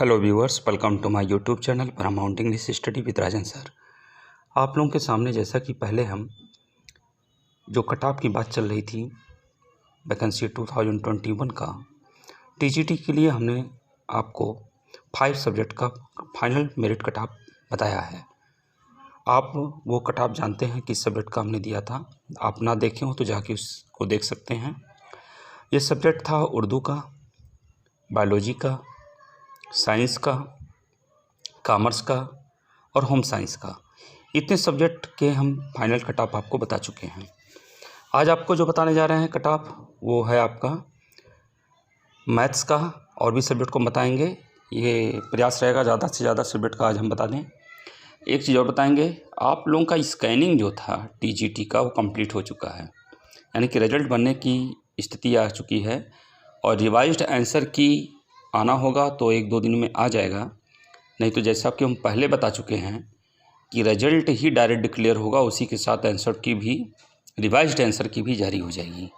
Hello viewers, welcome to my YouTube channel Paramount English study with Rajan sir. आप लोगों के सामने जैसा कि पहले हम जो कट ऑफ की बात चल रही थी वैकेंसी 2021 का टीजीटी के लिए, हमने आपको 5 सब्जेक्ट का फाइनल मेरिट कट ऑफ बताया है। आप वो कट ऑफ जानते हैं किस सब्जेक्ट का हमने दिया था। आप ना देखे हो तो जाके उसको देख सकते हैं। ये सब्जेक्ट था उर्दू का, बायोलॉजी का, साइंस का, कॉमर्स का और होम साइंस का। इतने सब्जेक्ट के हम फाइनल कट ऑफ आपको बता चुके हैं। आज आपको जो बताने जा रहे हैं कट ऑफ, वो है आपका मैथ्स का, और भी सब्जेक्ट को बताएंगे। ये प्रयास रहेगा ज़्यादा से ज़्यादा सब्जेक्ट का आज हम बता दें। एक चीज़ और बताएंगे, आप लोगों का स्कैनिंग जो था टीजीटी का वो कंप्लीट हो चुका है, यानी कि रिजल्ट बनने की स्थिति आ चुकी है और रिवाइज्ड आंसर की आना होगा तो 1-2 दिन में आ जाएगा। नहीं तो जैसा कि हम पहले बता चुके हैं कि रिजल्ट ही डायरेक्ट डिक्लेयर होगा, उसी के साथ आंसर की भी, रिवाइज्ड आंसर की भी जारी हो जाएगी।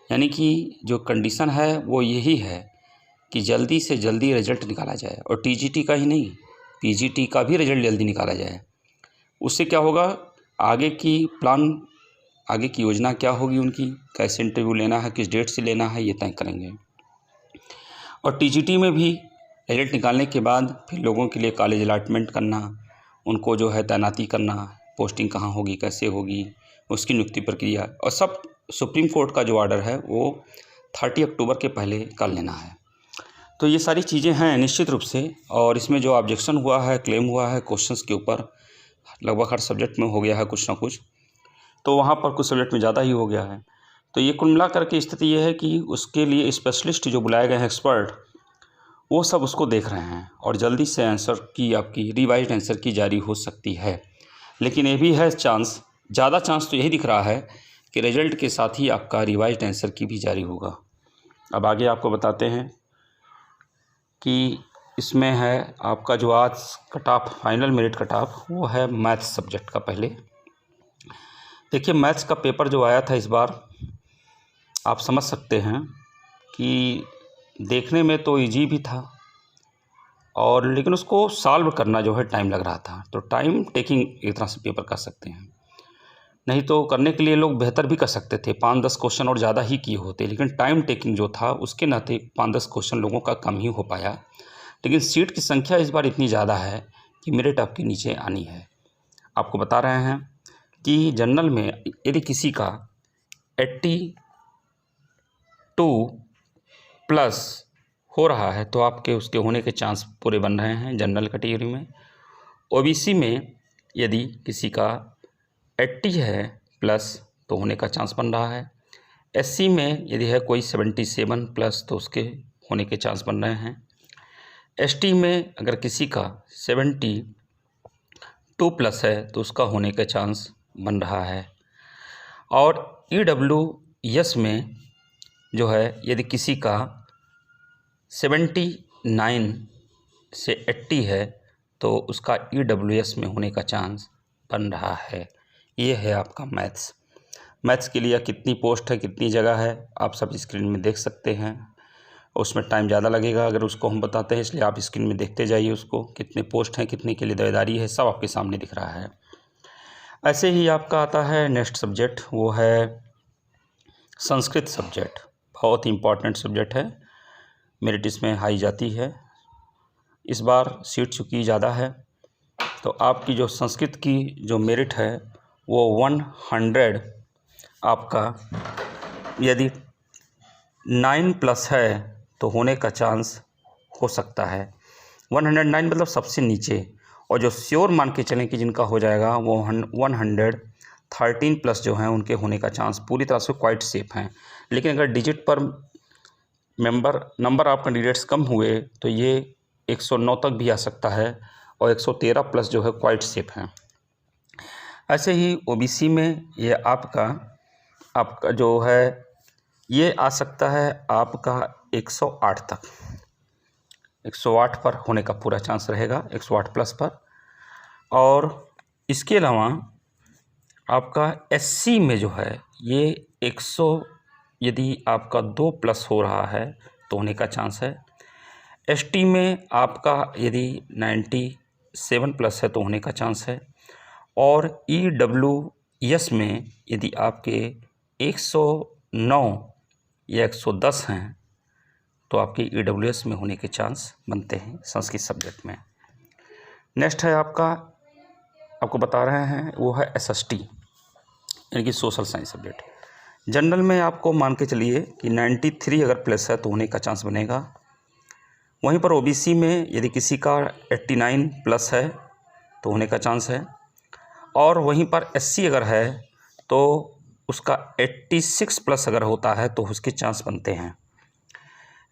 यानी कि जो कंडीशन है वो यही है कि जल्दी से जल्दी रिजल्ट निकाला जाए, और टीजीटी का ही नहीं, पीजीटी का भी रिजल्ट जल्दी निकाला जाए। उससे क्या होगा, आगे की प्लान, आगे की योजना क्या होगी उनकी, कैसे इंटरव्यू लेना है, किस डेट से लेना है, ये तय करेंगे। और टीजीटी में भी रिजल्ट निकालने के बाद फिर लोगों के लिए कॉलेज अलॉटमेंट करना, उनको जो है तैनाती करना, पोस्टिंग कहाँ होगी, कैसे होगी, उसकी नियुक्ति प्रक्रिया, और सब सुप्रीम कोर्ट का जो ऑर्डर है वो 30 अक्टूबर के पहले कर लेना है। तो ये सारी चीज़ें हैं निश्चित रूप से। और इसमें जो ऑब्जेक्शन हुआ है, क्लेम हुआ है क्वेश्चंस के ऊपर, लगभग हर सब्जेक्ट में हो गया है कुछ ना कुछ, तो वहाँ पर कुछ सब्जेक्ट में ज़्यादा ही हो गया है। तो ये कुल मिला करके स्थिति ये है कि उसके लिए स्पेशलिस्ट जो बुलाए गए हैं, एक्सपर्ट, वो सब उसको देख रहे हैं और जल्दी से आंसर की, आपकी रिवाइज्ड आंसर की जारी हो सकती है। लेकिन ये भी है चांस, ज़्यादा चांस तो यही दिख रहा है कि रिजल्ट के साथ ही आपका रिवाइज्ड आंसर की भी जारी होगा। अब आगे आपको बताते हैं कि इसमें है आपका जो आज cut off, final merit cut off, वो है मैथ्स सब्जेक्ट का। पहले देखिए, मैथ्स का पेपर जो आया था इस बार, आप समझ सकते हैं कि देखने में तो इजी भी था, और लेकिन उसको सॉल्व करना जो है टाइम लग रहा था। तो टाइम टेकिंग एक तरह से पेपर कह सकते हैं। नहीं तो करने के लिए लोग बेहतर भी कर सकते थे, 5-10 क्वेश्चन और ज़्यादा ही किए होते, लेकिन टाइम टेकिंग जो था उसके नाते 5-10 क्वेश्चन लोगों का कम ही हो पाया। लेकिन सीट की संख्या इस बार इतनी ज़्यादा है कि मेरिट आपके नीचे आनी है। आपको बता रहे हैं कि जनरल में यदि किसी का 82+ हो रहा है तो आपके उसके होने के चांस पूरे बन रहे हैं जनरल कैटेगरी में। ओबीसी में यदि किसी का 80 है प्लस तो होने का चांस बन रहा है। एससी में यदि है कोई 77+ तो उसके होने के चांस बन रहे हैं। एसटी में अगर किसी का 72+ है तो उसका होने का चांस बन रहा है। और ईडब्ल्यूएस में जो है, यदि किसी का 79 से 80 है तो उसका ईडब्ल्यूएस में होने का चांस बन रहा है। ये है आपका मैथ्स। मैथ्स के लिए कितनी पोस्ट है, कितनी जगह है, आप सब स्क्रीन में देख सकते हैं। उसमें टाइम ज़्यादा लगेगा अगर उसको हम बताते हैं, इसलिए आप स्क्रीन में देखते जाइए उसको, कितने पोस्ट हैं, कितने के लिए दावेदारी है, सब आपके सामने दिख रहा है। ऐसे ही आपका आता है नेक्स्ट सब्जेक्ट, वो है संस्कृत सब्जेक्ट। बहुत ही इम्पॉर्टेंट सब्जेक्ट है, मेरिट इसमें हाई जाती है। इस बार सीट चूँकि ज़्यादा है तो आपकी जो संस्कृत की जो मेरिट है वो 100 आपका, यदि 9+ है तो होने का चांस हो सकता है। 109 मतलब सबसे नीचे, और जो श्योर मान के चलें कि जिनका हो जाएगा वो 113+ जो हैं उनके होने का चांस पूरी तरह से क्वाइट सेफ हैं। लेकिन अगर डिजिट पर नंबर ऑफ कैंडिडेट्स कम हुए तो ये 109 तक भी आ सकता है, और 113+ जो है क्वाइट सेफ हैं। ऐसे ही ओबीसी में ये आपका जो है ये आ सकता है आपका 108 तक, 108 पर होने का पूरा चांस रहेगा, 108+ पर। और इसके अलावा आपका एससी में जो है ये 100, यदि आपका 2+ हो रहा है तो होने का चांस है। ST में आपका यदि 97 प्लस है तो होने का चांस है, और EWS में यदि आपके 109 या 110 हैं तो आपके EWS में होने के चांस बनते हैं संस्कृत सब्जेक्ट में। नेक्स्ट है आपको बता रहे हैं वो है SST यानी कि सोशल साइंस सब्जेक्ट। जनरल में आपको मान के चलिए कि 93 अगर प्लस है तो होने का चांस बनेगा। वहीं पर OBC में यदि किसी का 89 प्लस है तो होने का चांस है, और वहीं पर SC अगर है तो उसका 86 प्लस अगर होता है तो उसके चांस बनते हैं।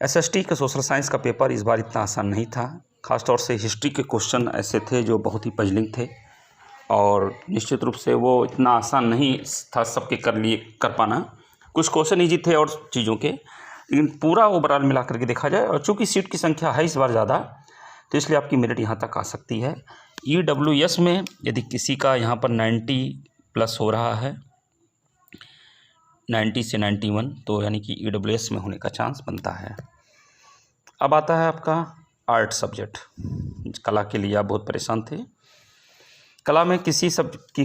SST का सोशल साइंस का पेपर इस बार इतना आसान नहीं था, ख़ासतौर से हिस्ट्री के क्वेश्चन ऐसे थे जो बहुत ही पजलिंग थे, और निश्चित रूप से वो इतना आसान नहीं था सबके कर पाना। कुछ क्वेश्चन ईजी थे और चीज़ों के, लेकिन पूरा ओवरऑल मिला करके देखा जाए, और चूँकि सीट की संख्या है इस बार ज़्यादा तो इसलिए आपकी मेरिट यहाँ तक आ सकती है। EWS में यदि किसी का यहाँ पर 90 प्लस हो रहा है, 90 से 91, तो यानी कि EWS में होने का चांस बनता है। अब आता है आपका आर्ट सब्जेक्ट। कला के लिए आप बहुत परेशान थे। कला में किसी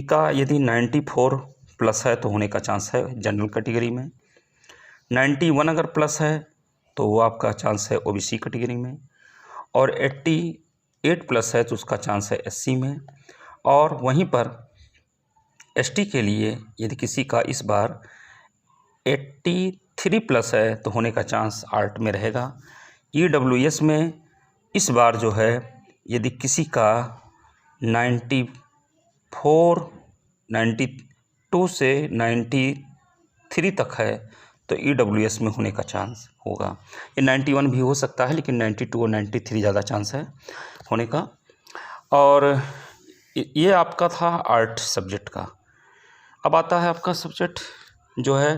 का यदि 94 प्लस है तो होने का चांस है जनरल कैटेगरी में। 91 अगर प्लस है तो वो आपका चांस है OBC कैटेगरी में, और 88 प्लस है तो उसका चांस है SC में। और वहीं पर ST के लिए यदि किसी का इस बार 83 प्लस है तो होने का चांस आर्ट में रहेगा। EWS में इस बार जो है यदि किसी का 94, 92 से 93 तक है तो EWS में होने का चांस होगा। ये 91 भी हो सकता है, लेकिन 92 और 93 ज़्यादा चांस है होने का। और ये आपका था आर्ट सब्जेक्ट का। अब आता है आपका सब्जेक्ट जो है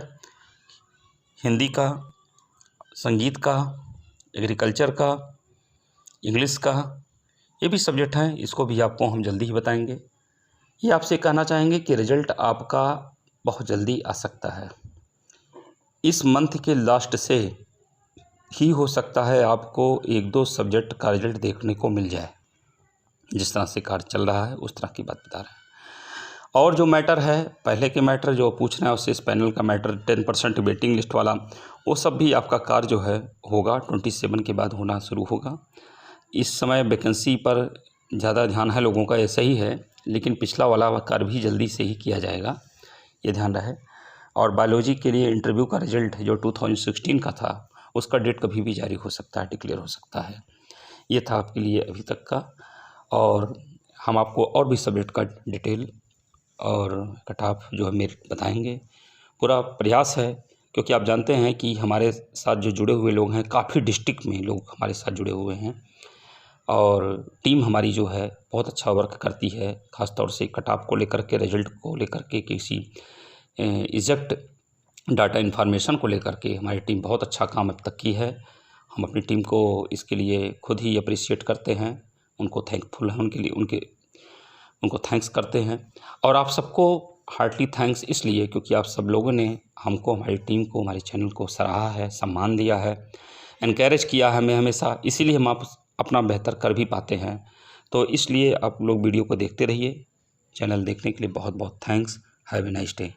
हिंदी का, संगीत का, एग्रीकल्चर का, इंग्लिश का। ये भी सब्जेक्ट हैं, इसको भी आपको हम जल्दी ही बताएंगे। ये आपसे कहना चाहेंगे कि रिज़ल्ट आपका बहुत जल्दी आ सकता है। इस मंथ के लास्ट से ही हो सकता है आपको 1-2 सब्जेक्ट का रिज़ल्ट देखने को मिल जाए। जिस तरह से कार्य चल रहा है उस तरह की बात बता रहे हैं। और जो मैटर है, पहले के मैटर जो पूछ रहे हैं उससे इस पैनल का मैटर 10% वेटिंग लिस्ट वाला, वो सब भी आपका कार्य जो है होगा 27 के बाद होना शुरू होगा। इस समय वैकेंसी पर ज़्यादा ध्यान है लोगों का, ऐसा ही है, लेकिन पिछला वाला कार्य भी जल्दी से ही किया जाएगा, ये ध्यान रहे। और बायोलॉजी के लिए इंटरव्यू का रिज़ल्ट जो 2016 का था उसका डेट कभी भी जारी हो सकता है, डिक्लेयर हो सकता है। ये था आपके लिए अभी तक का, और हम आपको और भी सब्जेक्ट का डिटेल और कट ऑफ जो है मेरिट बताएंगे। पूरा प्रयास है, क्योंकि आप जानते हैं कि हमारे साथ जो जुड़े हुए लोग हैं, काफ़ी डिस्ट्रिक्ट में लोग हमारे साथ जुड़े हुए हैं, और टीम हमारी जो है बहुत अच्छा वर्क करती है, ख़ास तौर से कट ऑफ को लेकर के, रिजल्ट को लेकर के, किसी एग्जैक्ट डाटा इन्फॉर्मेशन को लेकर के हमारी टीम बहुत अच्छा काम अब तक की है। हम अपनी टीम को इसके लिए खुद ही अप्रिशिएट करते हैं, उनको थैंकफुल हैं उनके लिए, उनको थैंक्स करते हैं। और आप सबको हार्टली थैंक्स इसलिए क्योंकि आप सब लोगों ने हमको, हमारी टीम को, हमारे चैनल को सराहा है, सम्मान दिया है, एनकरेज किया है हमें हमेशा, इसीलिए हम आप अपना बेहतर कर भी पाते हैं। तो इसलिए आप लोग वीडियो को देखते रहिए। चैनल देखने के लिए बहुत बहुत thanks. Have a nice day.